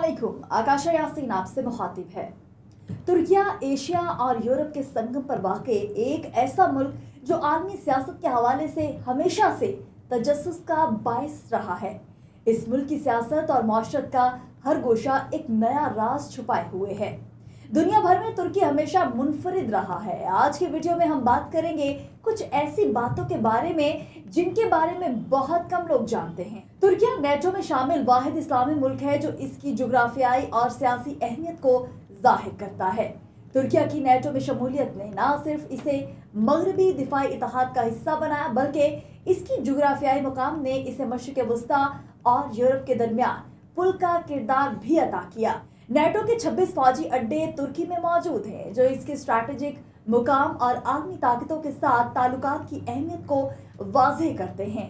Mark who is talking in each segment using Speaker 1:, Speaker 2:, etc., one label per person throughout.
Speaker 1: अस्सलामुअलैकुम। आकाशा यासीन आपसे मुखातिब है। तुर्किया एशिया और यूरोप के संगम पर वाक़ एक ऐसा मुल्क जो आलमी सियासत के हवाले से हमेशा से तजस्सुस का बाइस रहा है। इस मुल्क की सियासत और माशरत का हर गोशा एक नया राज छुपाए हुए है। दुनिया भर में तुर्की हमेशा मुनफरिद रहा है। आज के वीडियो में हम बात करेंगे कुछ ऐसी बातों के बारे में जिनके बारे में बहुत कम लोग जानते हैं। तुर्किया नेटो में शामिल वाहिद इस्लामी मुल्क है जो इसकी जुग्राफियाई और सियासी अहमियत को जाहिर करता है। तुर्किया की नेटो में शमूलियत ने न सिर्फ इसे मगरबी दिफाई इत्तेहाद का हिस्सा बनाया बल्कि इसकी जुग्राफियाई मुकाम ने इसे मशरिक़ वस्ता और यूरोप के दरमियान पुल का किरदार भी अदा किया। नेटो के 26 फौजी अड्डे तुर्की में मौजूद हैं जो इसके स्ट्रैटेजिक मुकाम और आलमी ताकतों के साथ ताल्लुकात की अहमियत को वाज़ेह करते हैं।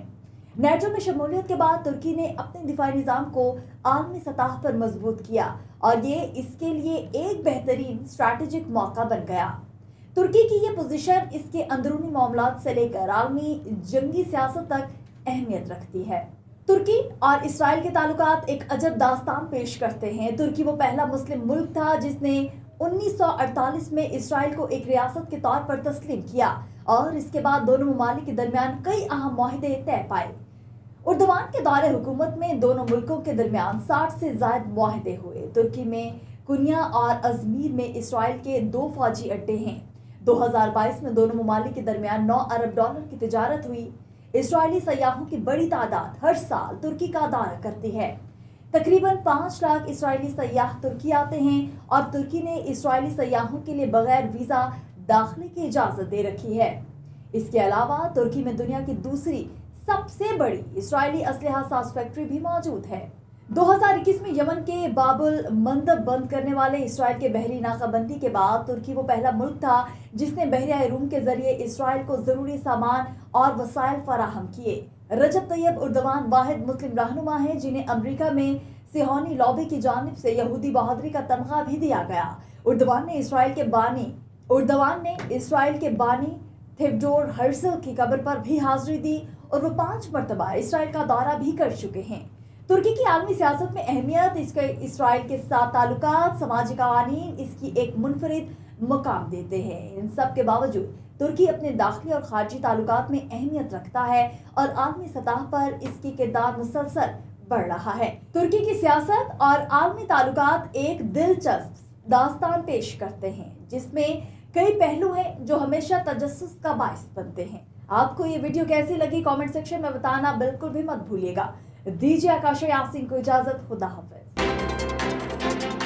Speaker 1: नेटो में शमूलियत के बाद तुर्की ने अपने दिफाई निज़ाम को आलमी सतह पर मजबूत किया और ये इसके लिए एक बेहतरीन स्ट्रैटेजिक मौका बन गया। तुर्की की ये पोजीशन इसके अंदरूनी मामलात से लेकर आलमी जंगी सियासत तक अहमियत रखती है। तुर्की और इसराइल के ताल्लुकात एक अजब दास्तान पेश करते हैं। तुर्की वो पहला मुस्लिम मुल्क था जिसने 1948 में इसराइल को एक रियासत के तौर पर तस्लीम किया और इसके बाद दोनों ममालिक के दरमियान कई अहम मुआहदे तय पाए। उर्दवान के दौरे हुकूमत में दोनों मुल्कों के दरमियान 60 से ज्यादा मुआहदे हुए। तुर्की में कुनिया और अजमीर में इसराइल के 2 फौजी अड्डे हैं। 2022 में दोनों ममालिक के दरमियान 9 अरब डॉलर की तिजारत हुई। इसराइली सयाहों की बड़ी तादाद हर साल तुर्की का दौरा करती है। तकरीबन 5 लाख इसराइली सयाह तुर्की आते हैं और तुर्की ने इसराइली सयाहों के लिए बगैर वीज़ा दाखिले की इजाज़त दे रखी है। इसके अलावा तुर्की में दुनिया की दूसरी सबसे बड़ी इसराइली असलहा साज फैक्ट्री भी मौजूद है। 2021 में यमन के बाबुल मंदब बंद करने वाले इसराइल के बहरी नाकाबंदी के बाद तुर्की वो पहला मुल्क था जिसने बहरिया रूम के जरिए इसराइल को जरूरी सामान और वसाइल फराहम किए। रजब तैयब उर्दवान वाहिद मुस्लिम रहनुमा है जिन्हें अमेरिका में सिहोनी लॉबी की जानिब से यहूदी बहादुरी का तमगा भी दिया गया। उर्दवान ने इसराइल के बानी थियोडोर हर्जल की कब्र पर भी हाजिरी दी और वो 5 मरतबा इसराइल का दौरा भी कर चुके हैं। तुर्की की आलमी सियासत में अहमियत, इसके इसराइल के साथ ताल्लुकात, समाजी कवानीन इसकी एक मुनफरिद मुकाम देते हैं। इन सब के बावजूद तुर्की अपने दाखिली और खारजी ताल्लुकात में अहमियत रखता है और आलमी सतह पर इसकी किरदार मुसलसल बढ़ रहा है। तुर्की की सियासत और आलमी ताल्लुकात एक दिलचस्प दास्तान पेश करते हैं जिसमें कई पहलू हैं जो हमेशा तजस्सुस का बाइस बनते हैं। आपको ये वीडियो कैसी लगी कमेंट सेक्शन में बताना बिल्कुल भी मत भूलिएगा। दीजिए आकाशा यासीन को इजाजत। खुदा हाफिज।